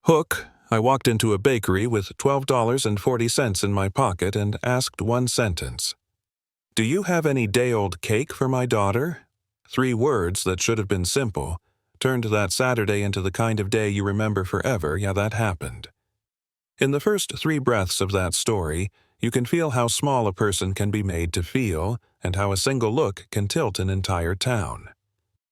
Hook, I walked into a bakery with $12.40 in my pocket and asked one sentence. "Do you have any day-old cake for my daughter?" 3 words that should have been simple turned that Saturday into the kind of day you remember forever. Yeah, that happened. In the first 3 breaths of that story, you can feel how small a person can be made to feel and how a single look can tilt an entire town.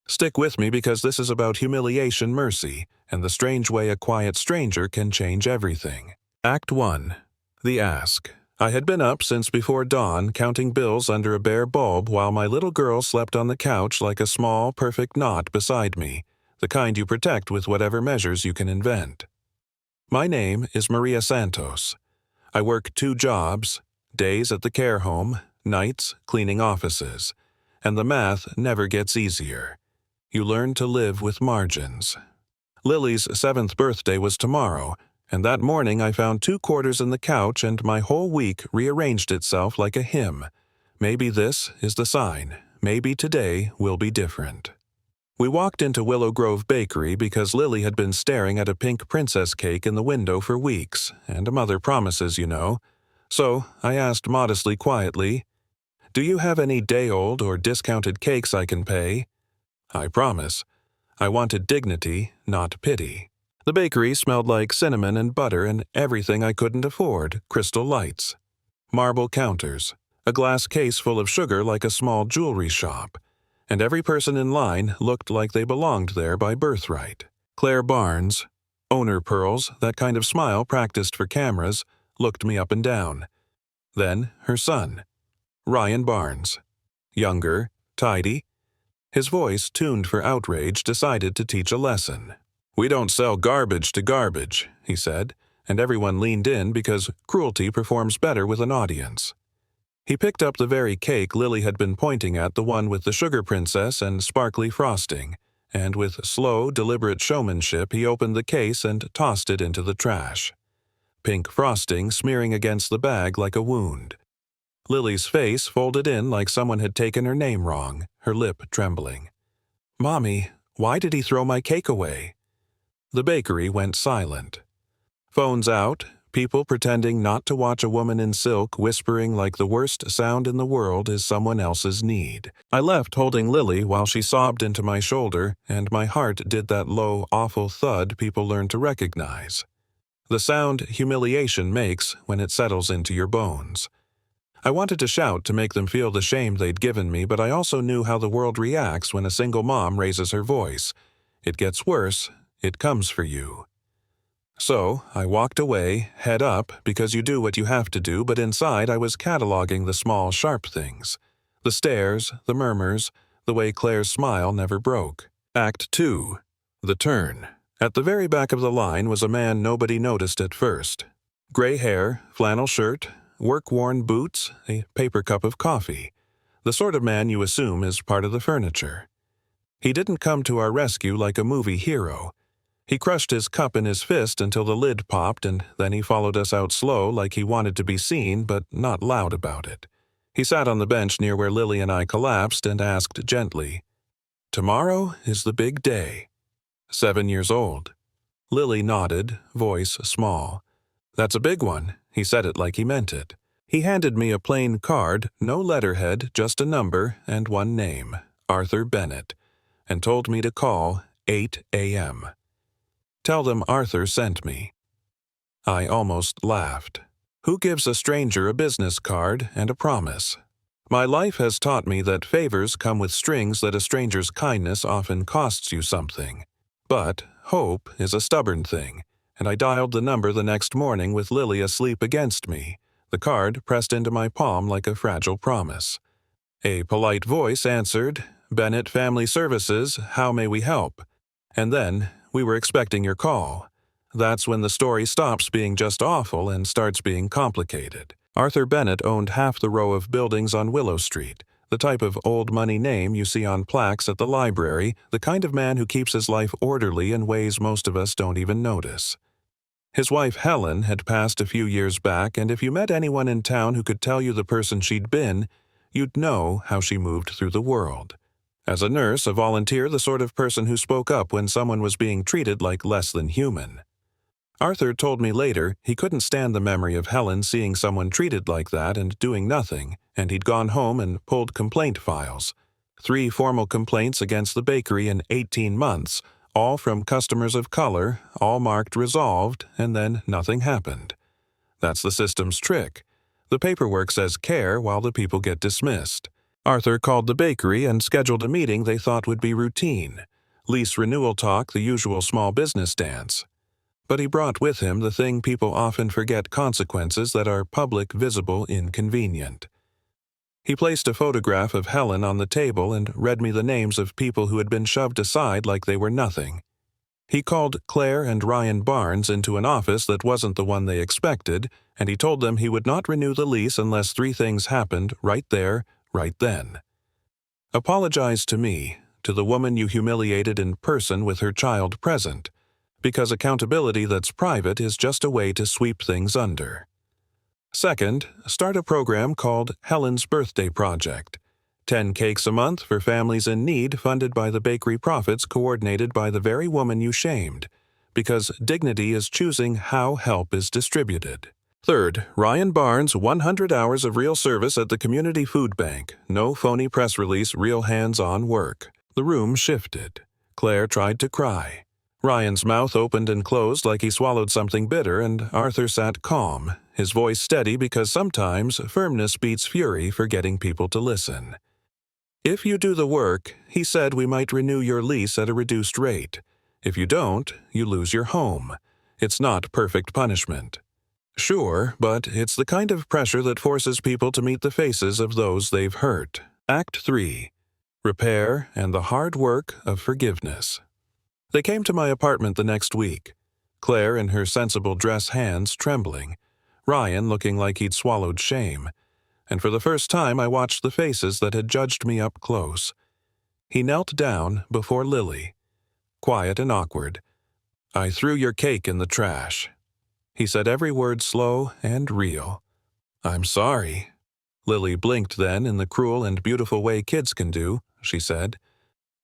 Stick with me because this is about humiliation mercy and the strange way a quiet stranger can change everything. Act 1. The Ask. I had been up since before dawn, counting bills under a bare bulb while my little girl slept on the couch like a small, perfect knot beside me, the kind you protect with whatever measures you can invent. My name is Maria Santos. I work 2 jobs, days at the care home, nights cleaning offices, and the math never gets easier. You learn to live with margins. Lily's 7th birthday was tomorrow, and that morning I found 2 quarters in the couch and my whole week rearranged itself like a hymn. Maybe this is the sign. Maybe today will be different. We walked into Willow Grove Bakery because Lily had been staring at a pink princess cake in the window for weeks, and a mother promises, you know. So I asked modestly quietly, "Do you have any day-old or discounted cakes I can pay?" I promise. I wanted dignity, not pity. The bakery smelled like cinnamon and butter and everything I couldn't afford, crystal lights. Marble counters, a glass case full of sugar like a small jewelry shop, and every person in line looked like they belonged there by birthright. Claire Barnes, owner pearls, that kind of smile practiced for cameras, looked me up and down. Then her son, Ryan Barnes. Younger, tidy. His voice, tuned for outrage, decided to teach a lesson. "We don't sell garbage to garbage," he said, and everyone leaned in because cruelty performs better with an audience. He picked up the very cake Lily had been pointing at, the one with the sugar princess and sparkly frosting, and with slow, deliberate showmanship he opened the case and tossed it into the trash. Pink frosting smearing against the bag like a wound. Lily's face folded in like someone had taken her name wrong, her lip trembling. "Mommy, why did he throw my cake away?" The bakery went silent. Phones out, people pretending not to watch a woman in silk whispering like the worst sound in the world is someone else's need. I left holding Lily while she sobbed into my shoulder, and my heart did that low, awful thud people learn to recognize. The sound humiliation makes when it settles into your bones. I wanted to shout to make them feel the shame they'd given me, but I also knew how the world reacts when a single mom raises her voice. It gets worse, it comes for you. So I walked away, head up, because you do what you have to do, but inside I was cataloging the small, sharp things. The stares, the murmurs, the way Claire's smile never broke. Act 2. The Turn. At the very back of the line was a man nobody noticed at first. Gray hair, flannel shirt, work-worn boots, a paper cup of coffee. The sort of man you assume is part of the furniture. He didn't come to our rescue like a movie hero. He crushed his cup in his fist until the lid popped, and then he followed us out slow like he wanted to be seen but not loud about it. He sat on the bench near where Lily and I collapsed and asked gently, "Tomorrow is the big day." 7 years old. Lily nodded, voice small. "That's a big one." He said it like he meant it. He handed me a plain card, no letterhead, just a number and one name, Arthur Bennett, and told me to call 8 a.m. Tell them Arthur sent me. I almost laughed. Who gives a stranger a business card and a promise? My life has taught me that favors come with strings, that a stranger's kindness often costs you something. But hope is a stubborn thing, and I dialed the number the next morning with Lily asleep against me, the card pressed into my palm like a fragile promise. A polite voice answered, "Bennett Family Services, how may we help?" And then, "We were expecting your call." That's when the story stops being just awful and starts being complicated. Arthur Bennett owned half the row of buildings on Willow Street, the type of old money name you see on plaques at the library, the kind of man who keeps his life orderly in ways most of us don't even notice. His wife Helen had passed a few years back, and if you met anyone in town who could tell you the person she'd been, you'd know how she moved through the world. As a nurse, a volunteer, the sort of person who spoke up when someone was being treated like less than human. Arthur told me later he couldn't stand the memory of Helen seeing someone treated like that and doing nothing, and he'd gone home and pulled complaint files. 3 formal complaints against the bakery in 18 months, all from customers of color, all marked resolved, and then nothing happened. That's the system's trick. The paperwork says care while the people get dismissed. Arthur called the bakery and scheduled a meeting they thought would be routine. Lease renewal talk, the usual small business dance. But he brought with him the thing people often forget: consequences that are public, visible, inconvenient. He placed a photograph of Helen on the table and read me the names of people who had been shoved aside like they were nothing. He called Claire and Ryan Barnes into an office that wasn't the one they expected, and he told them he would not renew the lease unless 3 things happened right there, right then. Apologize to me, to the woman you humiliated in person with her child present, because accountability that's private is just a way to sweep things under. Second, start a program called Helen's Birthday Project. 10 cakes a month for families in need, funded by the bakery profits, coordinated by the very woman you shamed, because dignity is choosing how help is distributed. Third, Ryan Barnes, 100 hours of real service at the community food bank. No phony press release, real hands-on work. The room shifted. Claire tried to cry. Ryan's mouth opened and closed like he swallowed something bitter, and Arthur sat calm, his voice steady because sometimes firmness beats fury for getting people to listen. If you do the work, he said, we might renew your lease at a reduced rate. If you don't, you lose your home. It's not perfect punishment. Sure, but it's the kind of pressure that forces people to meet the faces of those they've hurt. Act 3. Repair and the hard work of forgiveness. They came to my apartment the next week. Claire in her sensible dress hands trembling. Ryan looking like he'd swallowed shame. And for the first time I watched the faces that had judged me up close. He knelt down before Lily. Quiet and awkward. I threw your cake in the trash. He said every word slow and real. I'm sorry. Lily blinked then in the cruel and beautiful way kids can do, she said.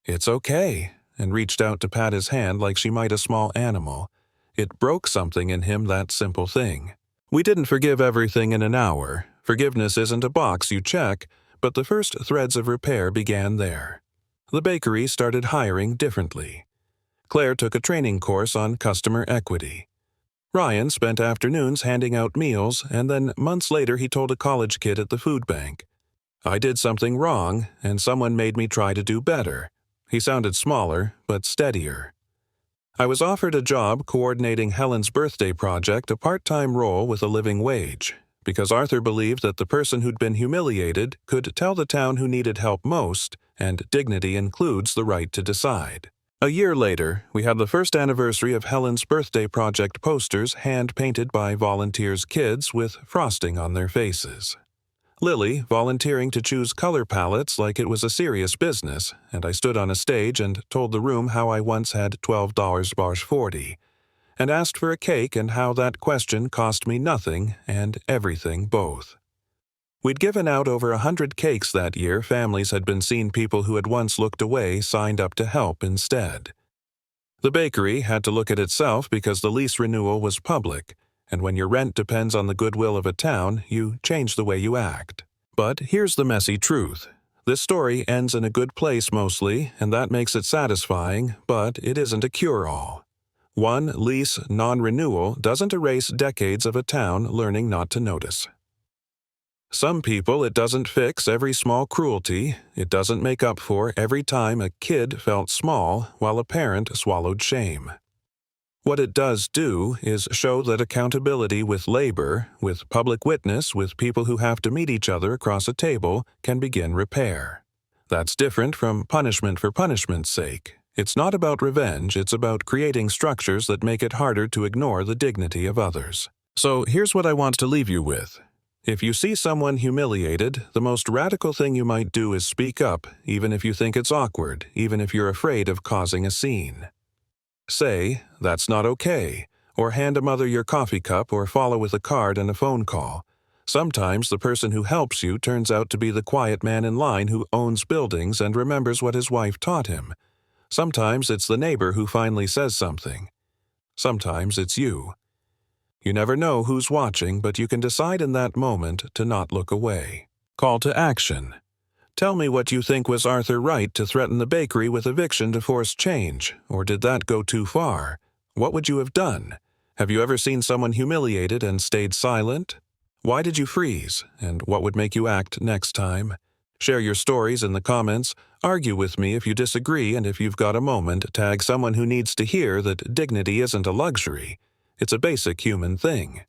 It's okay, and reached out to pat his hand like she might a small animal. It broke something in him, that simple thing. We didn't forgive everything in an hour. Forgiveness isn't a box you check, but the first threads of repair began there. The bakery started hiring differently. Claire took a training course on customer equity. Ryan spent afternoons handing out meals, and then months later he told a college kid at the food bank, I did something wrong, and someone made me try to do better. He sounded smaller, but steadier. I was offered a job coordinating Helen's Birthday Project, a part-time role with a living wage, because Arthur believed that the person who'd been humiliated could tell the town who needed help most, and dignity includes the right to decide. A year later, we had the first anniversary of Helen's Birthday Project posters hand-painted by volunteers' kids with frosting on their faces. Lily volunteering to choose color palettes like it was a serious business, and I stood on a stage and told the room how I once had $12 bars 40, and asked for a cake and how that question cost me nothing and everything both. We'd given out over 100 cakes that year. Families had been seeing people who had once looked away signed up to help instead. The bakery had to look at itself because the lease renewal was public, and when your rent depends on the goodwill of a town, you change the way you act. But here's the messy truth. This story ends in a good place mostly, and that makes it satisfying, but it isn't a cure-all. One lease non-renewal doesn't erase decades of a town learning not to notice. Some people it doesn't fix every small cruelty, it doesn't make up for every time a kid felt small while a parent swallowed shame. What it does do is show that accountability with labor, with public witness, with people who have to meet each other across a table, can begin repair. That's different from punishment for punishment's sake. It's not about revenge, it's about creating structures that make it harder to ignore the dignity of others. So here's what I want to leave you with. If you see someone humiliated, the most radical thing you might do is speak up, even if you think it's awkward, even if you're afraid of causing a scene. Say, that's not okay, or hand a mother your coffee cup or follow with a card and a phone call. Sometimes the person who helps you turns out to be the quiet man in line who owns buildings and remembers what his wife taught him. Sometimes it's the neighbor who finally says something. Sometimes it's you. You never know who's watching, but you can decide in that moment to not look away. Call to action. Tell me what you think. Was Arthur right to threaten the bakery with eviction to force change, or did that go too far? What would you have done? Have you ever seen someone humiliated and stayed silent? Why did you freeze, and what would make you act next time? Share your stories in the comments, argue with me if you disagree, and if you've got a moment, tag someone who needs to hear that dignity isn't a luxury. It's a basic human thing.